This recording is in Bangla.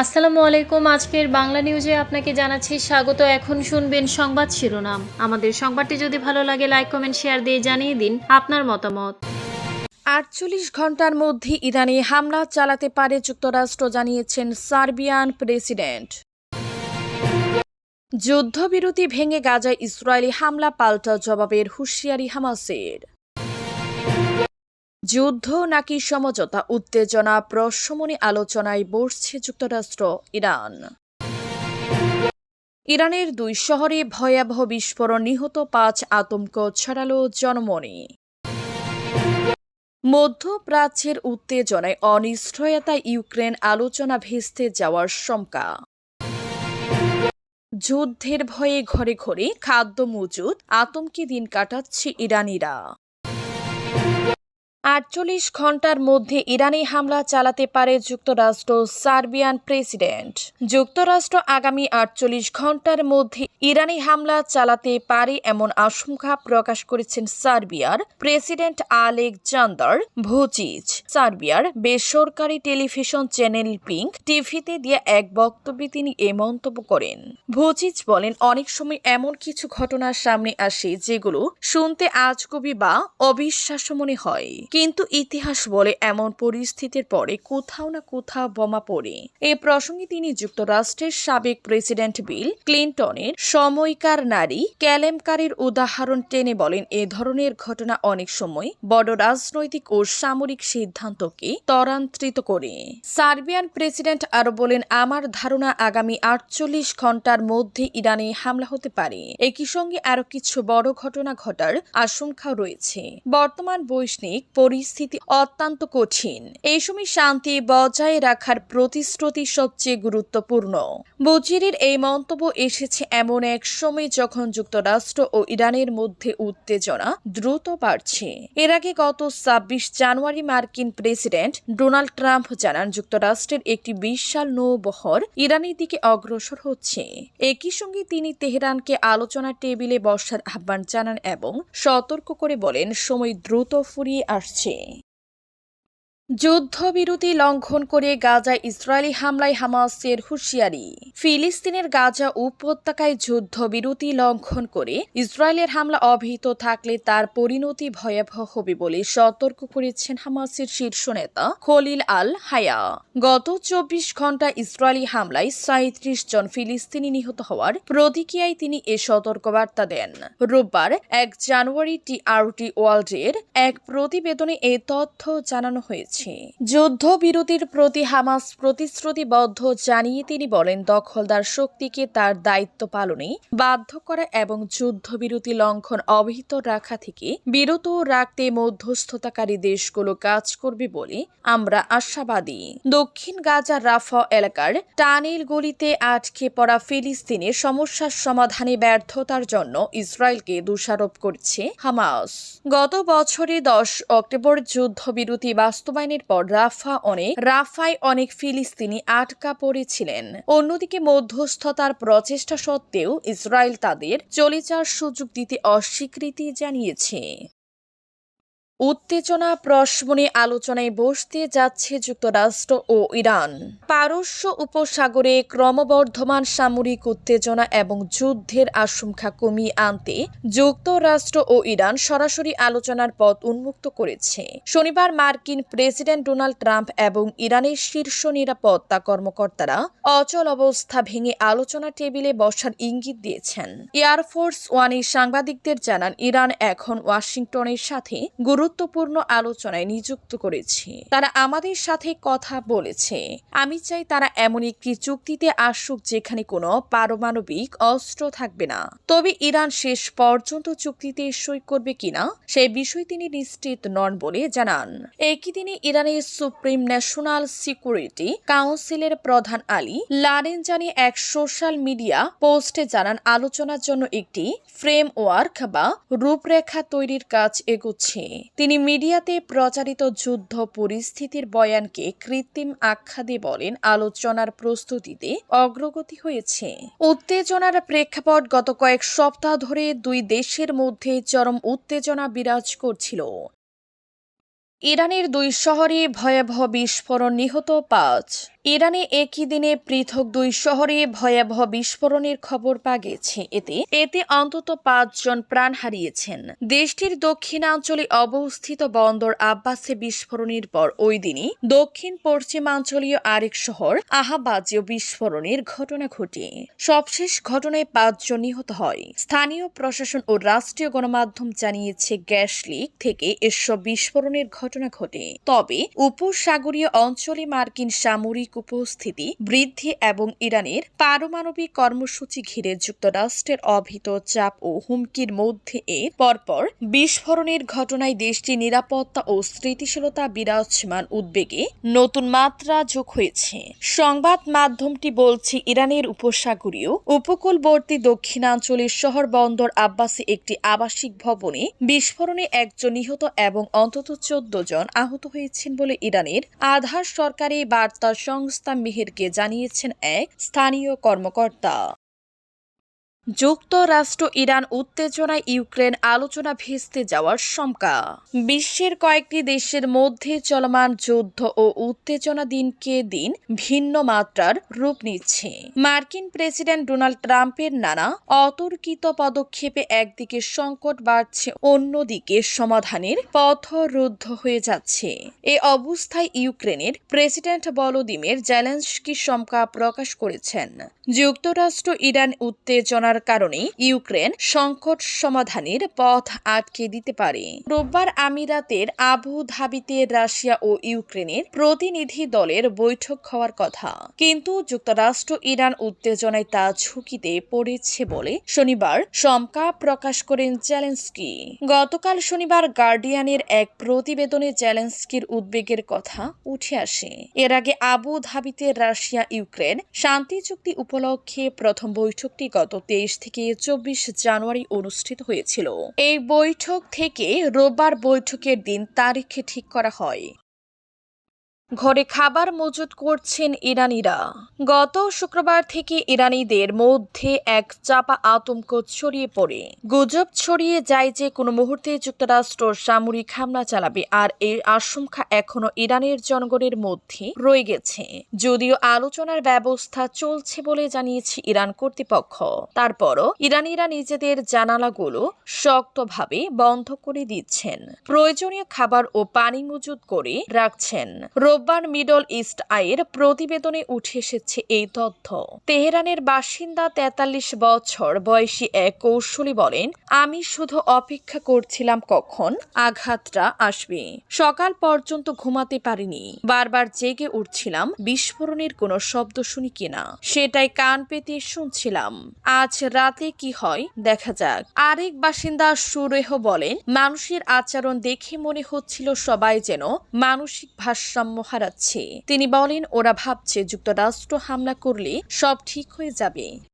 আসসালামু আলাইকুম। আজকের বাংলা নিউজে আপনাকে জানাচ্ছি স্বাগত। এখন শুনবেন সংবাদ শিরোনাম। আমাদের সংবাদটি যদি ভালো লাগে লাইক কমেন্ট শেয়ার দিয়ে জানিয়ে দিন আপনার মতামত। ৪৮ ঘন্টার মধ্যে ইরানে হামলা চালাতে পারে যুক্তরাষ্ট্র, জানিয়েছেন সার্বিয়ান প্রেসিডেন্ট। যুদ্ধবিরতি ভেঙে গাজায় ইসরায়েলি হামলা, পাল্টা জবাবের হুঁশিয়ারি হামাসের। যুদ্ধ নাকি সমঝোতা, উত্তেজনা প্রশমনে আলোচনায় বসছে যুক্তরাষ্ট্র ইরান। ইরানের ২ শহরে ভয়াবহ বিস্ফোরণ, নিহত ৫, আতঙ্ক ছড়ালো জনমনে। মধ্যপ্রাচ্যের উত্তেজনায় অনিশ্চয়তায় ইউক্রেন, আলোচনা ভেস্তে যাওয়ার শঙ্কা। যুদ্ধের ভয়ে ঘরে ঘরে খাদ্য মজুদ, আতঙ্কে দিন কাটাচ্ছে ইরানিরা। ৪৮ ঘন্টার মধ্যে ইরানে হামলা চালাতে পারে যুক্তরাষ্ট্র, সার্বিয়ান প্রেসিডেন্ট। যুক্তরাষ্ট্র আগামী ৪৮ ঘন্টার মধ্যে ইরানে হামলা চালাতে পারে এমন আশঙ্কা প্রকাশ করেছেন সার্বিয়ার প্রেসিডেন্ট আলেকজান্ডার ভুচিচ। সার্বিয়ার বেসরকারি টেলিভিশন চ্যানেল পিঙ্ক টিভিতে দিয়ে এক বক্তব্যে তিনি এ মন্তব্য করেন। ভুচিচ বলেন, অনেক সময় এমন কিছু ঘটনার সামনে আসে যেগুলো শুনতে আজগুবি বা অবিশ্বাস্য মনে হয়, কিন্তু ইতিহাস বলে এমন পরিস্থিতির পরে কোথাও না কোথাও বোমা পড়ে। এ প্রসঙ্গে তিনি যুক্তরাষ্ট্রের সাবেক প্রেসিডেন্ট বিল ক্লিন্টনের সময়কার নারী কেলেঙ্কারির উদাহরণ টেনে বলেন, এ ধরনের ঘটনা অনেক সময় বড় রাজনৈতিক ও সামরিক সিদ্ধান্তকে ত্বরান্বিত করে। সার্বিয়ান প্রেসিডেন্ট আরও বলেন, আমার ধারণা আগামী ৪৮ ঘন্টার মধ্যে ইরানে হামলা হতে পারে। একই সঙ্গে আরও কিছু বড় ঘটনা ঘটার আশঙ্কাও রয়েছে। বর্তমান বৈশ্বিক পরিস্থিতি অত্যন্ত কঠিন। এই সময় শান্তি বজায় রাখার প্রতিশ্রুতি সবচেয়ে গুরুত্বপূর্ণ। বুচিরের এই মন্তব্য এসেছে এমন এক সময় যখন যুক্তরাষ্ট্র ও ইরানের মধ্যে উত্তেজনা দ্রুত বাড়ছে। এর আগে গত ২৬ জানুয়ারি মার্কিন প্রেসিডেন্ট ডোনাল্ড ট্রাম্প জানান, যুক্তরাষ্ট্রের একটি বিশাল নৌবহর ইরানের দিকে অগ্রসর হচ্ছে। একই সঙ্গে তিনি তেহরানকে আলোচনা টেবিলে বসার আহ্বান জানান এবং সতর্ক করে বলেন, সময় দ্রুত ফুরিয়ে আসছে। যুদ্ধবিরতি লঙ্ঘন করে গাজায় ইসরায়েলি হামলায় হামাসের হুঁশিয়ারি। ফিলিস্তিনের গাজা উপত্যকায় যুদ্ধবিরতি লঙ্ঘন করে ইসরায়েলের হামলা অব্যাহত থাকলে তার পরিণতি ভয়াবহ হবে বলে সতর্ক করেছেন হামাসের শীর্ষ নেতা খলিল আল হায়া। গত ২৪ ঘণ্টা ইসরায়েলি হামলায় ৩৭ জন ফিলিস্তিনি নিহত হওয়ার প্রতিক্রিয়ায় তিনি এ সতর্কবার্তা দেন। রোববার ১ জানুয়ারি টিআরটি ওয়ার্ল্ডের এক প্রতিবেদনে এ তথ্য জানানো হয়েছে। যুদ্ধবিরতির প্রতি হামাস প্রতিশ্রুতিবদ্ধ জানিয়ে তিনি বলেন, দখলদার শক্তিকে তার দায়িত্ব পালনে বাধ্য করা এবং যুদ্ধবিরতি লঙ্ঘন অব্যাহত রাখা থেকে বিরত রাখতে মধ্যস্থতাকারী দেশগুলো কাজ করবে বলে আমরা আশাবাদী। দক্ষিণ গাজার রাফা এলাকার টানেল গলিতে আটকে পড়া ফিলিস্তিনের সমস্যার সমাধানে ব্যর্থতার জন্য ইসরায়েলকে দোষারোপ করছে হামাস। গত বছরে ১০ অক্টোবর যুদ্ধবিরতি বাস্তবায়নের পর রাফায় অনেক ফিলিস্তিনি আটকা পড়েছিলেন। অন্যদিকে মধ্যস্থতার প্রচেষ্টা সত্ত্বেও ইসরায়েল তাদের চলে যাওয়ার সুযোগ দিতে অস্বীকৃতি জানিয়েছে। উত্তেজনা প্রশমনে আলোচনায় বসতে যাচ্ছে যুক্তরাষ্ট্র ও ইরান। পারস্য উপসাগরে ক্রমবর্ধমান সামরিক উত্তেজনা এবং যুদ্ধের আশঙ্কা কমিয়ে আনতে যুক্তরাষ্ট্র ও ইরান সরাসরি আলোচনার পথ উন্মুক্ত করেছে। শনিবার মার্কিন প্রেসিডেন্ট ডোনাল্ড ট্রাম্প এবং ইরানের শীর্ষ নিরাপত্তা কর্মকর্তারা অচল অবস্থা ভেঙে আলোচনা টেবিলে বসার ইঙ্গিত দিয়েছেন। এয়ারফোর্স ওয়ানে সাংবাদিকদের জানান, ইরান এখন ওয়াশিংটনের সাথে গুরুত্বপূর্ণ আলোচনায় নিযুক্ত করেছি। তারা আমাদের সাথে কথা বলেছে। আমি চাই তারা এমন একটি চুক্তিতে আসুক যেখানে কোনো পারমাণবিক অস্ত্র থাকবে না। তবে ইরান শেষ পর্যন্ত চুক্তিতে সই করবে কিনা সেই বিষয়ে তিনি নিশ্চিত নন বলে জানান। একই দিনে ইরানের সুপ্রিম ন্যাশনাল সিকিউরিটি কাউন্সিলের প্রধান আলী লারেনজানি এক সোশ্যাল মিডিয়া পোস্টে জানান, আলোচনার জন্য একটি ফ্রেমওয়ার্ক বা রূপরেখা তৈরির কাজ এগোচ্ছে। তিনি মিডিয়াতে প্রচারিত যুদ্ধ পরিস্থিতির বয়ানকে কৃত্রিম আখ্যা দিয়ে বলেন, আলোচনার প্রস্তুতিতে অগ্রগতি হয়েছে। উত্তেজনার প্রেক্ষাপট, গত কয়েক সপ্তাহ ধরে দুই দেশের মধ্যে চরম উত্তেজনা বিরাজ করছিল। ইরানের ২ শহরে ভয়াবহ বিস্ফোরণ, নিহত ৫। ইরানে একই দিনে পৃথক 2 শহরে ভয়াবহ বিস্ফোরণের খবর পাওয়া গেছে। এতে অন্তত 5 জন প্রাণ হারিয়েছেন। দেশটির দক্ষিণাঞ্চলে অবস্থিত বন্দর আব্বাসে বিস্ফোরণের পর ওই দিনই দক্ষিণ পশ্চিমাঞ্চলীয় আরেক শহর আহাবাজেও বিস্ফোরণের ঘটনা ঘটে। সবশেষ ঘটনায় 5 জন নিহত হয়। স্থানীয় প্রশাসন ও রাষ্ট্রীয় গণমাধ্যম জানিয়েছে গ্যাস লিক থেকে এসব বিস্ফোরণের ঘটনা ঘটে। তবে উপসাগরীয় অঞ্চলে মার্কিন সামরিক উপস্থিতি বৃদ্ধি এবং ইরানের পারমাণবিক কর্মসূচি ঘিরে যুক্তরাষ্ট্রের অভীত চাপ ও হুমকির মধ্যে এর পরপর বিস্ফোরণের ঘটনায় দেশটির নিরাপত্তা ও স্থিতিশীলতা বিরাজমান উদ্বেগে নতুন মাত্রা যোগ হয়েছে। সংবাদ মাধ্যমটি বলছে, ইরানের উপসাগরীয় উপকূলবর্তী দক্ষিণাঞ্চলের শহর বন্দর আব্বাসে একটি আবাসিক ভবনে বিস্ফোরণে 1 জন নিহত এবং অন্তত 14 জন আহত হয়েছেন বলে ইরানের আধার সরকারি বার্তা সংস্থা মেহেরকে জানিয়েছেন এক স্থানীয় কর্মকর্তা। যুক্তরাষ্ট্র ইরান উত্তেজনায় ইউক্রেন আলোচনা ভেস্তে যাওয়ার শঙ্কা। বিশ্বের কয়েকটি দেশের মধ্যে চলমান যুদ্ধ ও উত্তেজনা দিনকে দিন ভিন্ন মাত্রার রূপ নিচ্ছে। মার্কিন প্রেসিডেন্ট ডোনাল্ড ট্রাম্পের নানা অতর্কিত পদক্ষেপে একদিকে সংকট বাড়ছে, অন্যদিকে সমাধানের পথ রুদ্ধ হয়ে যাচ্ছে। এ অবস্থায় ইউক্রেনের প্রেসিডেন্ট ভলোদিমির জেলেনস্কি শঙ্কা প্রকাশ করেছেন, যুক্তরাষ্ট্র ইরান উত্তেজনার কারণে ইউক্রেন সংকট সমাধানের পথ আটকে দিতে পারে। রোববার আমিরাতের আবু ধাবিতে রাশিয়া ও ইউক্রেনের প্রতিনিধি দলের বৈঠক হওয়ার কথা, কিন্তু যুক্তরাষ্ট্র ইরান উত্তেজনায় তা ঝুঁকিতে পড়েছে বলে শনিবার শঙ্কা প্রকাশ করেন জেলেনস্কি। গতকাল শনিবার গার্ডিয়ানের এক প্রতিবেদনে জেলেনস্কির উদ্বেগের কথা উঠে আসে। এর আগে আবু ধাবিতে রাশিয়া ইউক্রেন শান্তি চুক্তি উপলক্ষে প্রথম বৈঠকটি গত 23 থেকে 24 জানুয়ারি অনুষ্ঠিত হয়েছিল। এই বৈঠক থেকে রোববার বৈঠকের দিন তারিখ ঠিক করা হয়। ঘরে খাবার মজুত করছেন ইরানিরা। গত শুক্রবার থেকে ইরানিদের মধ্যে এক চাপা আতঙ্ক ছড়িয়ে পড়ে। গুজব ছড়িয়ে যায় যে কোনো মুহূর্তে যুক্তরাষ্ট্র সামরিক হামলা চালাবে, আর এই আশঙ্কা এখনো ইরানের জনগণের মধ্যে রয়ে গেছে। যদিও আলোচনার ব্যবস্থা চলছে বলে জানিয়েছে ইরান কর্তৃপক্ষ, তারপরও ইরানিরা নিজেদের জানালাগুলো শক্তভাবে বন্ধ করে দিচ্ছেন, প্রয়োজনীয় খাবার ও পানি মজুত করে রাখছেন। রোববার মিডল ইস্ট আইয়ের প্রতিবেদনে উঠে এসেছে এই তথ্য। তেহরানের বাসিন্দা 43 বছর বয়সী এক কৌশলী বলেন, আমি শুধু অপেক্ষা করছিলাম কখন আঘাতটা আসবে। সকাল পর্যন্ত ঘুমাতে পারিনি, বারবার জেগে উঠছিলাম বিস্ফোরণের কোনো শব্দ শুনি কিনা, সেটাই কান পেতে শুনছিলাম। আজ রাতে কি হয় দেখা যাক। আরেক বাসিন্দা সুরেহ বলেন, মানুষের আচরণ দেখে মনে হচ্ছিল সবাই যেন মানসিক ভারসাম্য হারাচ্ছে। তিনি বলেন, ওরা ভাবছে যুক্তরাষ্ট্র হামলা করলে সব ঠিক হয়ে যাবে।